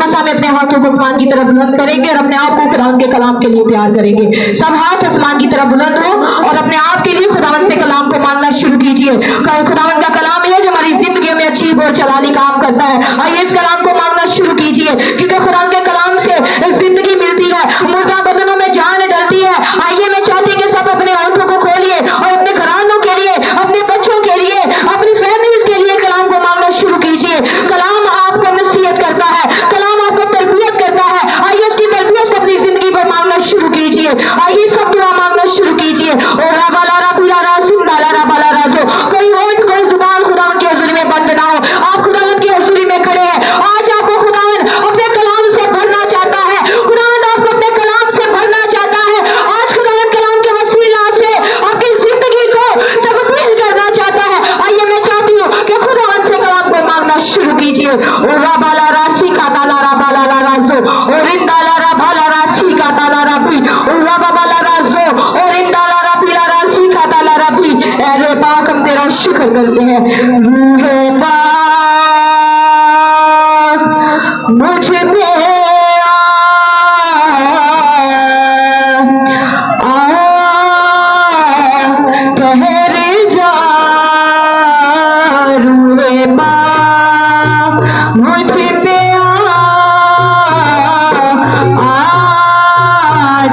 मसा में अपने हाथों को आसमान की तरफ बुलंद करेंगे और अपने आप को खुदावन के कलाम के लिए प्यार करेंगे। सब हाथ आसमान की तरफ बुलंद हो और अपने आप के लिए खुदावन से कलाम को मांगना शुरू कीजिए। खुदावन का कलाम है जो हमारी जिंदगी में अच्छी और चलानी काम करता है। आइए इस कलाम को मांगना शुरू कीजिए, क्योंकि खुदावन के कलाम से जिंदगी मिलती है, मुर्दा बदनों में जान डलती है। आइए मैं चाहती हूँ कि सब अपने होठों को खोलिए और अपने घरानों के लिए, अपने बच्चों के लिए, अपनी फैमिलीज के लिए कलाम को मांगना शुरू कीजिए। कलाम आपको नसीहत करता है, कलाम आपको तरबियत करता है। आइए इसकी तरबियत को अपनी जिंदगी पर मांगना शुरू कीजिए। आइए सब दुआ मांगना शुरू कीजिए। और राबालारा पिलारा सिंदालारा बालारा जो कोई होठ कोई जुबान खुदावन की हुजूरी में बंद ना हो। आप खुदावन की हुजूरी में खड़े हैं, आज आपको खुदावन अपने कलाम से भरना चाहता है। खुदावन आपको अपने कलाम से भरना चाहता है। आज खुदावन कलाम के वसीला से आपकी जिंदगी को तब्दील करना चाहता है। आइए मैं चाहती हूँ कि खुदावन से कलाम को मांगना शुरू कीजिए। और राबालारा सिका दालारा बालारा जो और इंदालारा बालारा सिका दालारा भी और राबालारा जो और इंदालारा पिलारा सिका दालारा भी। अरे पाक हम तेरा शुक्र करते हैं। रूहे पाक मुझ पे ठहर जा, रूहे पाक मुझ पे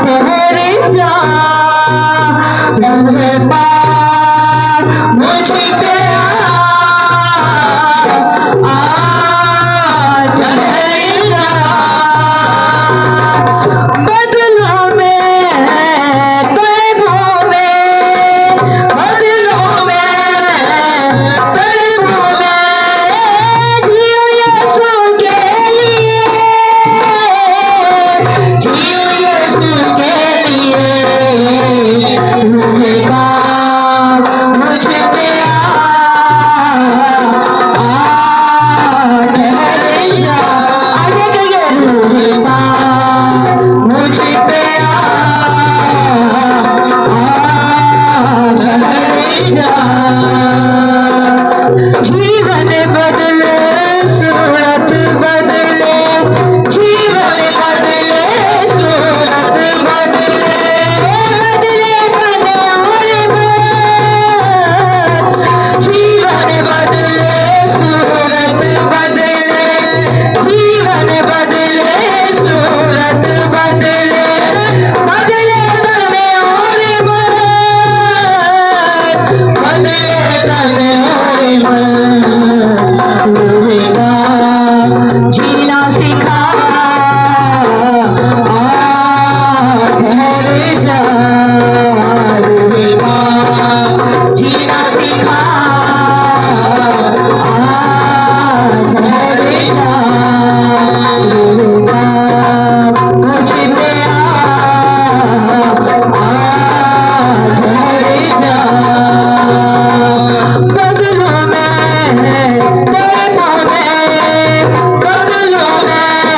ठहर जा, रूहे पाक मुझ पे ठहर जा। बदलों में तैबों में, बदलों में तैबों में जियो यीशु के लिए, जियो यीशु के लिए। रूहे पाक मुझ पे ठहर जा। आगे कहिए रूहे पाक मुझ पे ठहर जा। जीवन बदले सूरत बदले, जीवन बदले सूरत बदले, बदले तन और मन। जीवन बदले सूरत बदले, जीवन बदले सूरत बदले, बदले तन और मन, बदले तन और मन। रूहे पाक जीना सिखा, ठहर जा, रूहे पाक जीना सिखा, ठहर जा, रूहे पाक मुझ पे ठहर जा। बदलों में तैबों में, बदलों में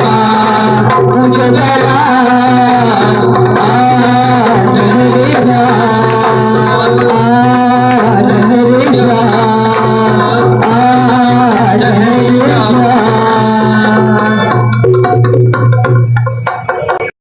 जा मुझे जरा लहरे जा लहरे जा लहरे जा